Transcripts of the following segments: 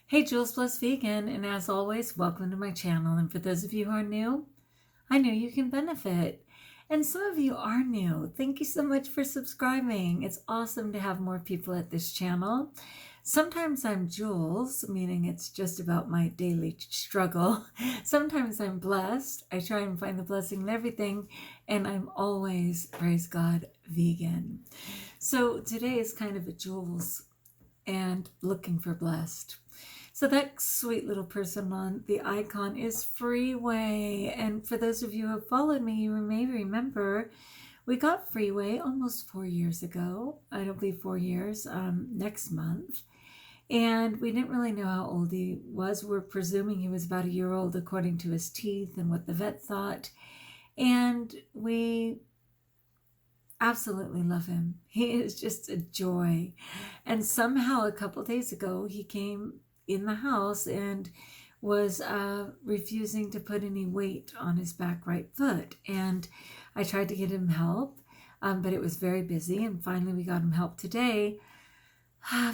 Hey, Jules Blessed Vegan, and as always, welcome to my channel. And for those of you who are new, I know you can benefit. And some of you are new. Thank you so much for subscribing. It's awesome to have more people at this channel. Sometimes I'm Jules, meaning it's just about my daily struggle. Sometimes I'm blessed. I try and find the blessing in everything, and I'm always, praise God, vegan. So today is kind of a Jules and looking for blessed. So that sweet little person on the icon is Freeway. And for those of you who have followed me, you may remember we got Freeway almost 4 years ago. It'll be 4 years next month. And we didn't really know how old he was. We're presuming he was about a year old according to his teeth and what the vet thought. And we absolutely love him. He is just a joy. And somehow a couple days ago, he came in the house and was refusing to put any weight on his back right foot. And I tried to get him help, but it was very busy. And finally we got him help today.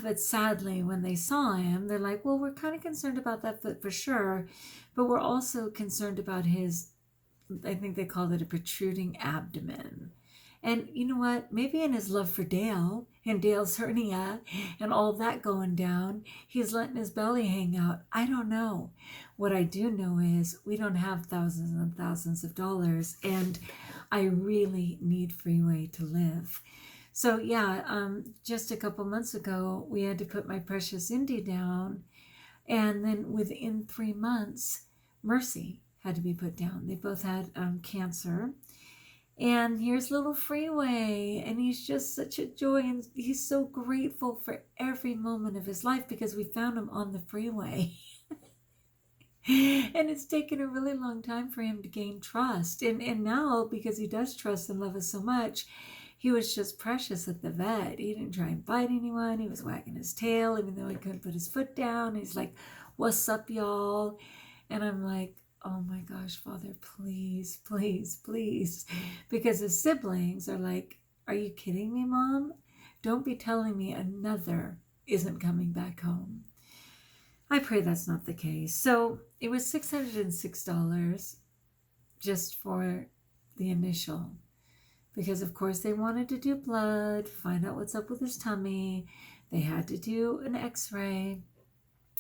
But sadly, when they saw him, they're like, well, we're kind of concerned about that foot for sure, but we're also concerned about his, I think they called it a protruding abdomen. And you know what? Maybe in his love for Dale and Dale's hernia and all that going down, he's letting his belly hang out. I don't know. What I do know is we don't have thousands and thousands of dollars, and I really need Freeway to live. So yeah, just a couple months ago, we had to put my precious Indy down, and then within 3 months, Mercy had to be put down. They both had cancer. And here's little Freeway, and he's just such a joy, and he's so grateful for every moment of his life because we found him on the freeway. And it's taken a really long time for him to gain trust. And now, because he does trust and love us so much, he was just precious at the vet. He didn't try and bite anyone. He was wagging his tail, even though he couldn't put his foot down. He's like, what's up, y'all? And I'm like, oh my gosh, Father, please, please, please. Because his siblings are like, are you kidding me, Mom? Don't be telling me another isn't coming back home. I pray that's not the case. So it was $606 just for the initial. Because, of course, they wanted to do blood, find out what's up with his tummy. They had to do an x-ray.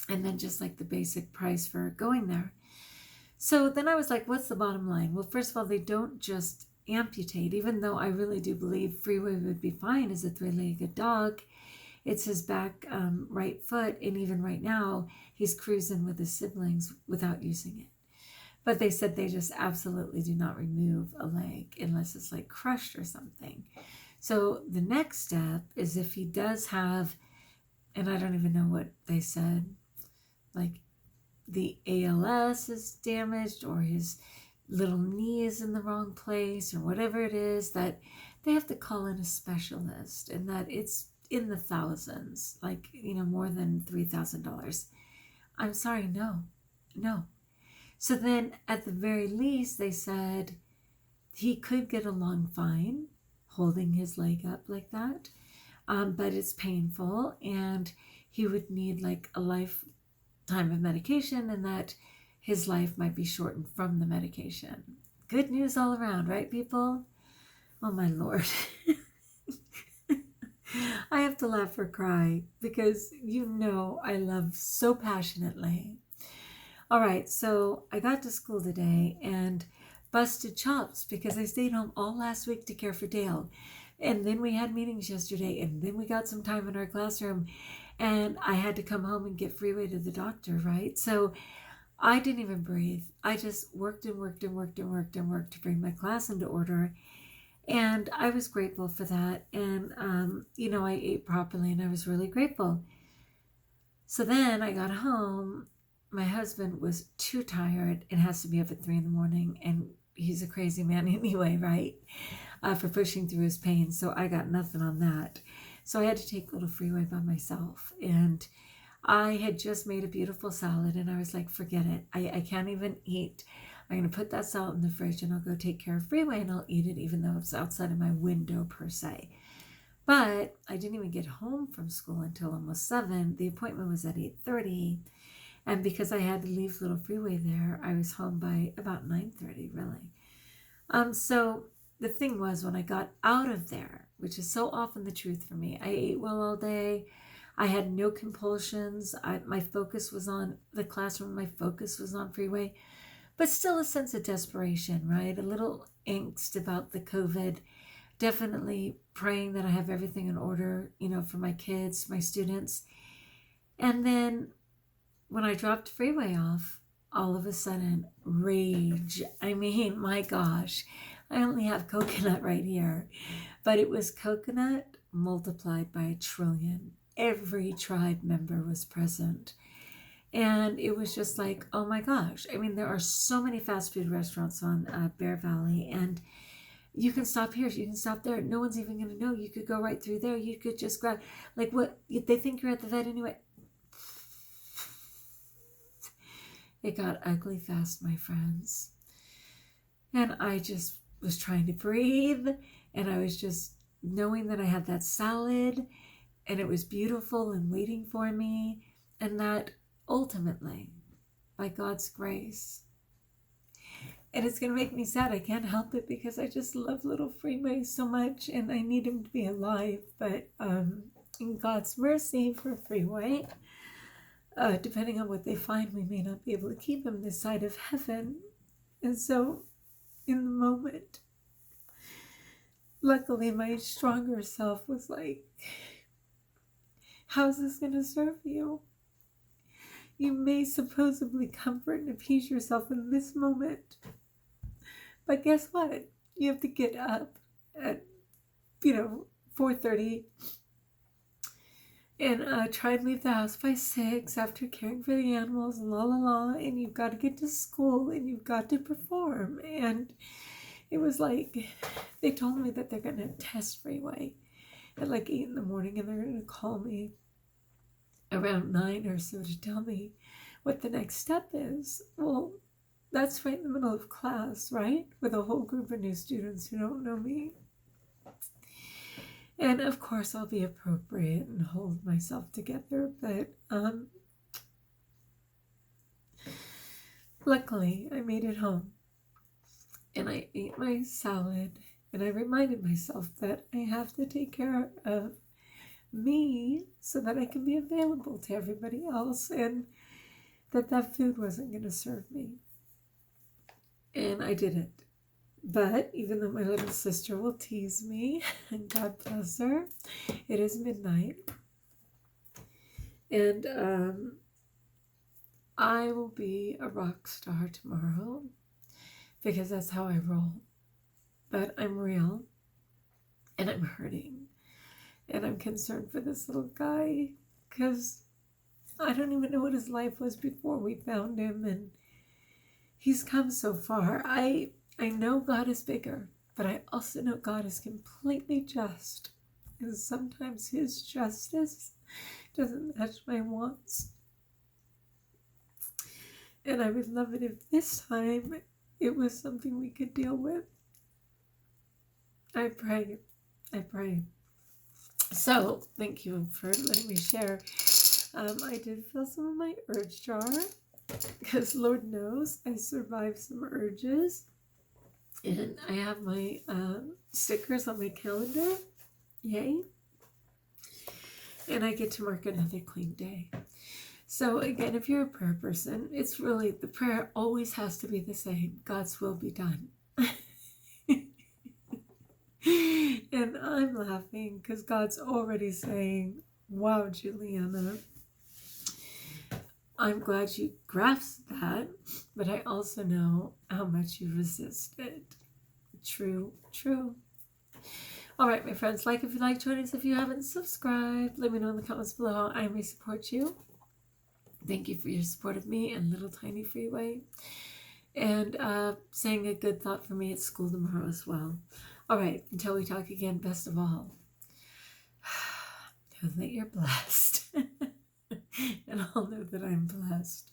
And then just like the basic price for going there. So then I was like, what's the bottom line? Well, first of all, they don't just amputate, even though I really do believe Freeway would be fine as a 3-legged dog. It's his back right foot, and even right now, he's cruising with his siblings without using it. But they said they just absolutely do not remove a leg unless it's like crushed or something. So the next step is if he does have, and I don't even know what they said, like the ALS is damaged or his little knee is in the wrong place or whatever it is, that they have to call in a specialist, and that it's in the thousands, like, more than $3,000. I'm sorry, no. So then at the very least, they said he could get along fine holding his leg up like that, but it's painful, and he would need like a lifetime of medication, and that his life might be shortened from the medication. Good news all around, right, people? Oh, my Lord. I have to laugh or cry because I love so passionately. All right, so I got to school today and busted chops because I stayed home all last week to care for Dale. And then we had meetings yesterday, and then we got some time in our classroom, and I had to come home and get Freeway to the doctor, right? So I didn't even breathe. I just worked and worked and worked and worked and worked to bring my class into order. And I was grateful for that. And, I ate properly, and I was really grateful. So then I got home. My husband was too tired and has to be up at 3 a.m. And he's a crazy man anyway, right? For pushing through his pain. So I got nothing on that. So I had to take little Freeway by myself. And I had just made a beautiful salad, and I was like, forget it. I can't even eat. I'm going to put that salad in the fridge, and I'll go take care of Freeway, and I'll eat it even though it's outside of my window per se. But I didn't even get home from school until almost 7. The appointment was at 8:30. And because I had to leave Little Freeway there, I was home by about 9:30, really. So the thing was, when I got out of there, which is so often the truth for me, I ate well all day. I had no compulsions. My focus was on the classroom. My focus was on Freeway. But still a sense of desperation, right? A little angst about the COVID. Definitely praying that I have everything in order, for my kids, my students. And then when I dropped Freeway off, all of a sudden, rage. I mean, my gosh, I only have coconut right here, but it was coconut multiplied by 1,000,000,000,000. Every tribe member was present. And it was just like, oh my gosh. I mean, there are so many fast food restaurants on Bear Valley, and you can stop here, you can stop there. No one's even going to know. You could go right through there. You could just grab, like, what? They think you're at the vet anyway. It got ugly fast, my friends. And I just was trying to breathe, and I was just knowing that I had that salad, and it was beautiful and waiting for me, and that ultimately, by God's grace, and it's going to make me sad. I can't help it because I just love Little Freeway so much, and I need him to be alive. But in God's mercy for Freeway, depending on what they find, we may not be able to keep him this side of heaven. And so, in the moment, luckily my stronger self was like, how's this going to serve you? You may supposedly comfort and appease yourself in this moment, but guess what? You have to get up at 4:30 and try and leave the house by 6 after caring for the animals and and you've got to get to school and you've got to perform. And it was like, they told me that they're going to test Freeway at like 8 in the morning, and they're going to call me around 9 or so to tell me what the next step is. Well, that's right in the middle of class, right? With a whole group of new students who don't know me. And of course I'll be appropriate and hold myself together, but luckily I made it home and I ate my salad, and I reminded myself that I have to take care of me so that I can be available to everybody else, and that food wasn't going to serve me. And I didn't. But even though my little sister will tease me, and God bless her, it is midnight. And I will be a rock star tomorrow because that's how I roll. But I'm real, and I'm hurting, and I'm concerned for this little guy because I don't even know what his life was before we found him, and he's come so far. I know God is bigger, but I also know God is completely just, and sometimes his justice doesn't match my wants. And I would love it if this time it was something we could deal with. I pray. So, thank you for letting me share. I did fill some of my urge jar because Lord knows I survived some urges. And I have my stickers on my calendar. Yay. And I get to mark another clean day. So again, if you're a prayer person, it's really, the prayer always has to be the same. God's will be done. And I'm laughing because God's already saying, wow, Juliana, I'm glad you grasped that, but I also know how much you resisted. True. All right, my friends, like if you like, join us if you haven't subscribed. Let me know in the comments below how I may support you. Thank you for your support of me and Little Tiny Freeway. And saying a good thought for me at school tomorrow as well. All right, until we talk again, best of all, know that you're blessed. And I'll know that I'm blessed.